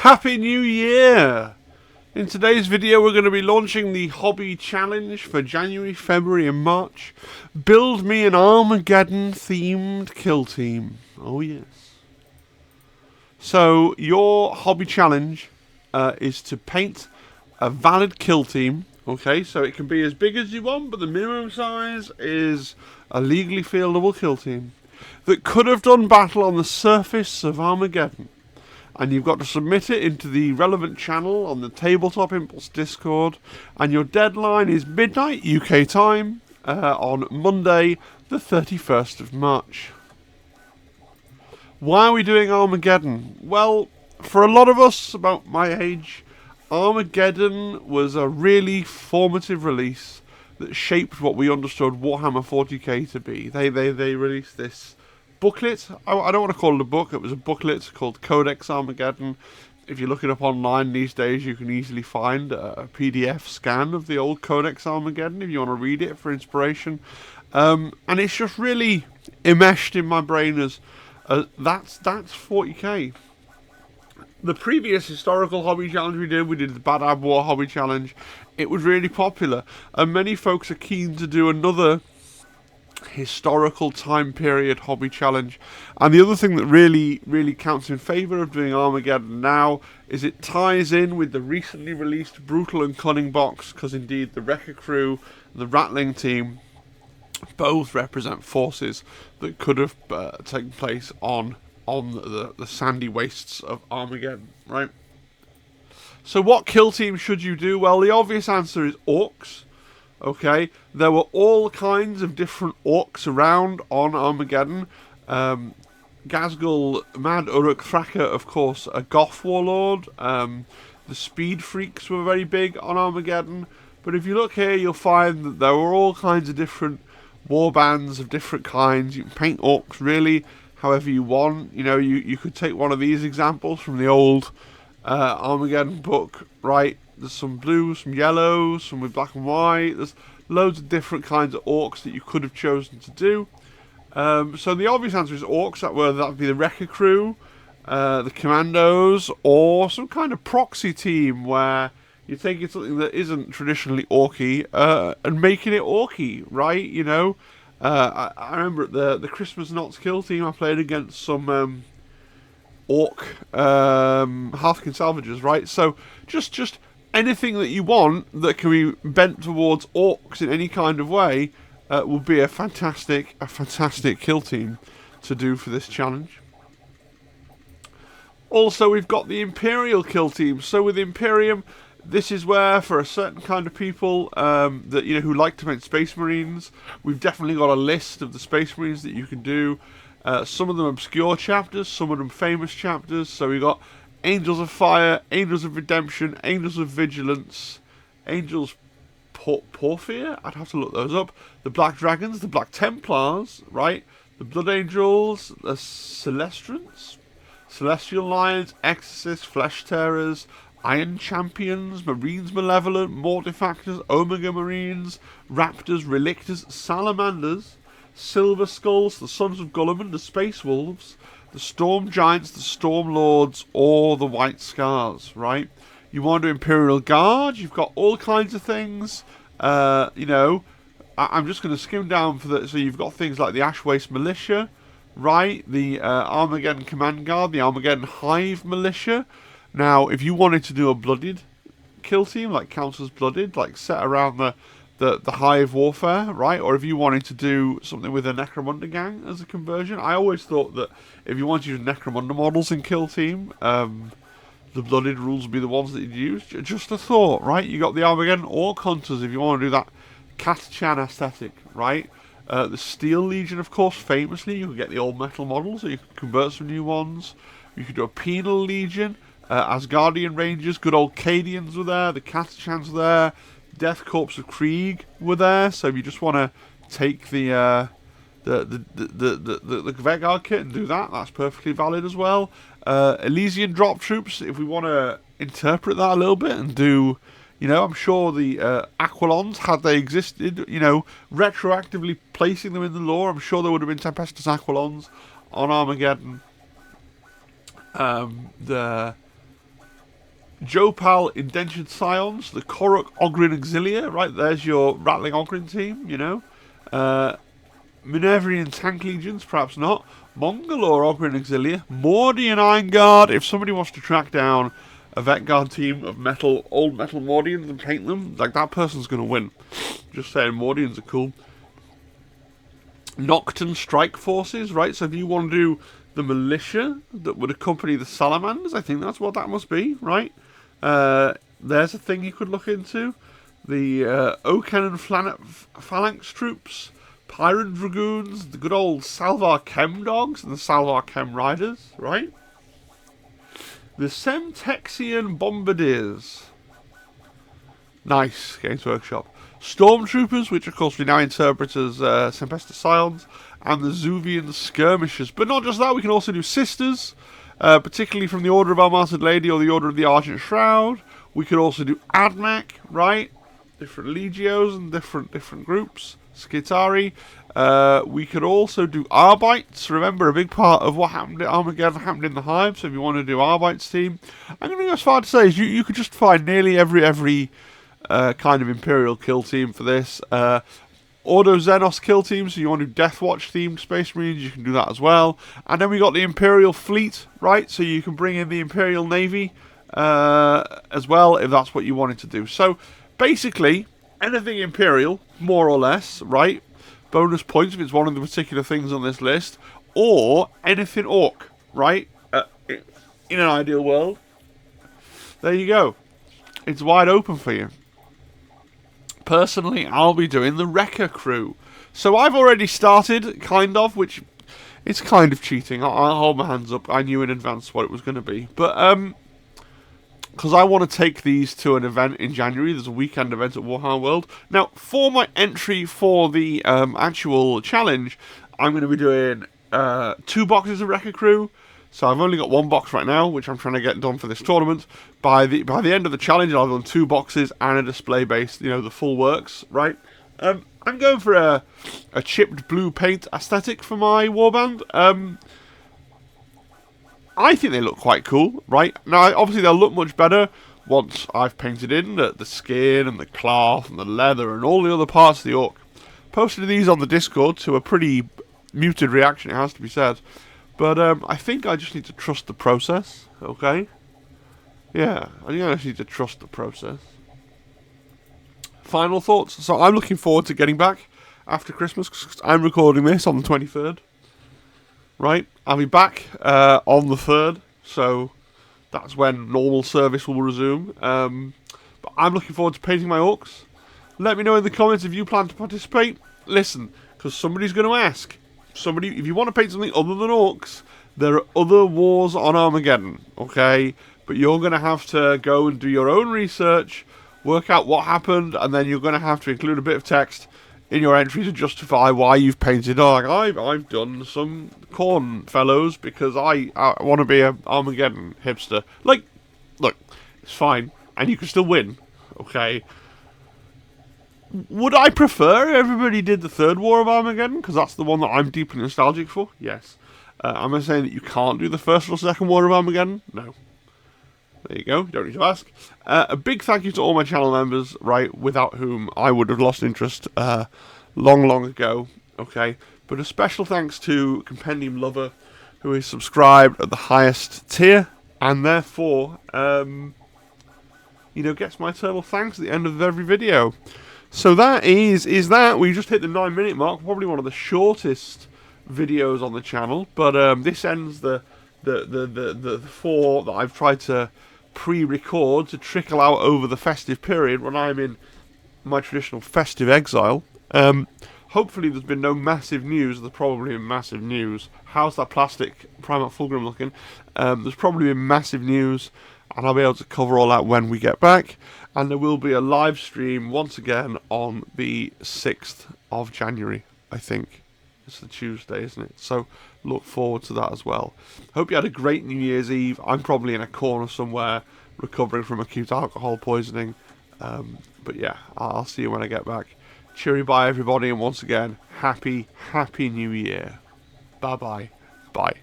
Happy New Year! In today's video we're going to be launching the hobby challenge for January, February and March. Build me an Armageddon themed kill team. Oh yes. So your hobby challenge is to paint a valid kill team. Okay, so it can be as big as you want, but the minimum size is a legally fieldable kill team that could have done battle on the surface of Armageddon. And you've got to submit it into the relevant channel on the Tabletop Impulse Discord. And your deadline is midnight UK time on Monday, the 31st of March. Why are we doing Armageddon? Well, for a lot of us about my age, Armageddon was a really formative release that shaped what we understood Warhammer 40k to be. They released this booklet. I don't want to call it a book. It was a booklet called Codex Armageddon. If you look it up online these days, you can easily find a PDF scan of the old Codex Armageddon if you want to read it for inspiration. And it's just really enmeshed in my brain as that's 40k. The previous historical hobby challenge we did the Bad Ab War hobby challenge. It was really popular, and many folks are keen to do another historical time period hobby challenge. And the other thing that really counts in favour of doing Armageddon now is it ties in with the recently released Brutal and Cunning box, because indeed the Wrecker Crew and the Rattling team both represent forces that could have taken place on the sandy wastes of Armageddon, right? So what kill team should you do? Well, the obvious answer is orcs. Okay, there were all kinds of different orcs around on Armageddon. Ghazghkull, Mad Uruk, Thraka, of course, a Goth warlord. The speed freaks were very big on Armageddon. But if you look here, you'll find that there were all kinds of different war bands of different kinds. You can paint orcs really however you want. You know, you could take one of these examples from the old Armageddon book, right? There's some blue, some yellow, some with black and white. There's loads of different kinds of orcs that you could have chosen to do. So the obvious answer is orcs. That would be the Wrecker Crew, the Commandos, or some kind of proxy team where you're taking something that isn't traditionally orky and making it orky, right? You know, I remember at the Christmas Knots kill team, I played against some orc Hearthkin salvagers, right? So just anything that you want that can be bent towards orcs in any kind of way will be a fantastic kill team to do for this challenge. Also, we've got the Imperial kill team. So with Imperium, this is where, for a certain kind of people that who like to paint Space Marines, we've definitely got a list of the Space Marines that you can do. Some of them obscure chapters, some of them famous chapters. So we've got Angels of Fire, Angels of Redemption, Angels of Vigilance, Angels Porphyr, I'd have to look those up. The Black Dragons, the Black Templars, right? The Blood Angels, the Celestrants, Celestial Lions, Exorcists, Flesh Terrors, Iron Champions, Marines Malevolent, Mortifactors, Omega Marines, Raptors, Relictors, Salamanders, Silver Skulls, the Sons of Gulliman, the Space Wolves, the Storm Giants, the Storm Lords, or the White Scars, right? You want to do Imperial Guard, you've got all kinds of things. I'm just going to skim down for that. So you've got things like the Ash Waste Militia, right? The Armageddon Command Guard, the Armageddon Hive Militia. Now, if you wanted to do a blooded kill team, like Council's Blooded, like set around the Hive Warfare, right? Or if you wanted to do something with a Necromunda gang as a conversion. I always thought that if you want to use Necromunda models in kill team, the Blooded rules would be the ones that you'd use. Just a thought, right? You got the Armageddon Orc Hunters if you want to do that Cat-Chan aesthetic, right? The Steel Legion, of course, famously, you can get the old metal models, or you can convert some new ones. You could do a Penal Legion, Asgardian Rangers, good old Cadians were there, the Cat-Chans were there, Death Corps of Krieg were there. So if you just want to take the Vegard kit and do that, that's perfectly valid as well. Elysian Drop Troops, if we want to interpret that a little bit and do, I'm sure the Aquilons, had they existed, retroactively placing them in the lore, I'm sure there would have been Tempestus Aquilons on Armageddon. Jopal Indentured Scions, the Koruk Ogrin Auxilia, right, there's your Rattling Ogrin team, you know. Minervian Tank Legions, perhaps not. Mongolor Ogrin Auxilia, Mordian Iron Guard, if somebody wants to track down a Vet Guard team of old metal Mordians and paint them, like, that person's going to win. Just saying, Mordians are cool. Nocturne Strike Forces, right, so if you want to do the militia that would accompany the Salamanders, I think that's what that must be, right? There's a thing you could look into. The Okeanan Phalanx Troops, Pirate Dragoons, the good old Salvar Chem Dogs, and the Salvar Chem Riders, right? The Semtexian Bombardiers. Nice, Games Workshop. Stormtroopers, which of course we now interpret as Sempester Scions, and the Zuvian Skirmishers. But not just that, we can also do Sisters, particularly from the Order of Our Martyred Lady or the Order of the Argent Shroud. We could also do Admech, right? Different Legios and different groups. Skitari. We could also do Arbites. Remember, a big part of what happened at Armageddon happened in the Hive, so if you want to do Arbites team, I'm going to go as far to say is you could just find nearly every kind of Imperial kill team for this. Ordo Xenos kill team, so you want to do Death Watch themed Space Marines, you can do that as well. And then we got the Imperial Fleet, right? So you can bring in the Imperial Navy as well, if that's what you wanted to do. So basically, anything Imperial, more or less, right? Bonus points if it's one of the particular things on this list. Or anything Orc, right? In an ideal world. There you go. It's wide open for you. Personally, I'll be doing the Wrecker crew. So I've already started, kind of, which it's kind of cheating. I'll hold my hands up. I knew in advance what it was going to be. But, because I want to take these to an event in January. There's a weekend event at Warhammer World. Now, for my entry for the actual challenge, I'm going to be doing 2 boxes of Wrecker crew. So I've only got 1 box right now, which I'm trying to get done for this tournament. By the end of the challenge, I'll have done 2 boxes and a display base, you know, the full works, right? I'm going for a chipped blue paint aesthetic for my warband. I think they look quite cool, right? Now, obviously, they'll look much better once I've painted in the skin and the cloth and the leather and all the other parts of the Orc. Posted these on the Discord to a pretty muted reaction, it has to be said. But I think I just need to trust the process, okay? Yeah, I think I just need to trust the process. Final thoughts. So I'm looking forward to getting back after Christmas, because I'm recording this on the 23rd. Right? I'll be back on the 3rd, so that's when normal service will resume. But I'm looking forward to painting my Orcs. Let me know in the comments if you plan to participate. Listen, because somebody's going to ask. If you want to paint something other than Orcs, there are other wars on Armageddon, okay? But you're going to have to go and do your own research, work out what happened, and then you're going to have to include a bit of text in your entry to justify why you've painted. Oh, like, I've done some corn fellows because I want to be an Armageddon hipster. Like, look, it's fine, and you can still win, okay? Would I prefer if everybody did the 3rd War of Armageddon? Because that's the one that I'm deeply nostalgic for? Yes. Am I saying that you can't do the 1st or 2nd War of Armageddon? No. There you go. You don't need to ask. A big thank you to all my channel members, right, without whom I would have lost interest long ago. Okay. But a special thanks to Compendium Lover, who is subscribed at the highest tier, and therefore, gets my eternal thanks at the end of every video. So that is that. We just hit the 9-minute mark, probably one of the shortest videos on the channel. But this ends the 4 that I've tried to pre-record to trickle out over the festive period when I'm in my traditional festive exile. Hopefully there's been no massive news. There's probably been massive news. How's that plastic Primarch Fulgrim looking? There's probably been massive news, and I'll be able to cover all that when we get back. And there will be a live stream once again on the 6th of January, I think. It's the Tuesday, isn't it? So look forward to that as well. Hope you had a great New Year's Eve. I'm probably in a corner somewhere recovering from acute alcohol poisoning. But yeah, I'll see you when I get back. Cheery bye everybody, and once again, happy New Year. Bye-bye. Bye.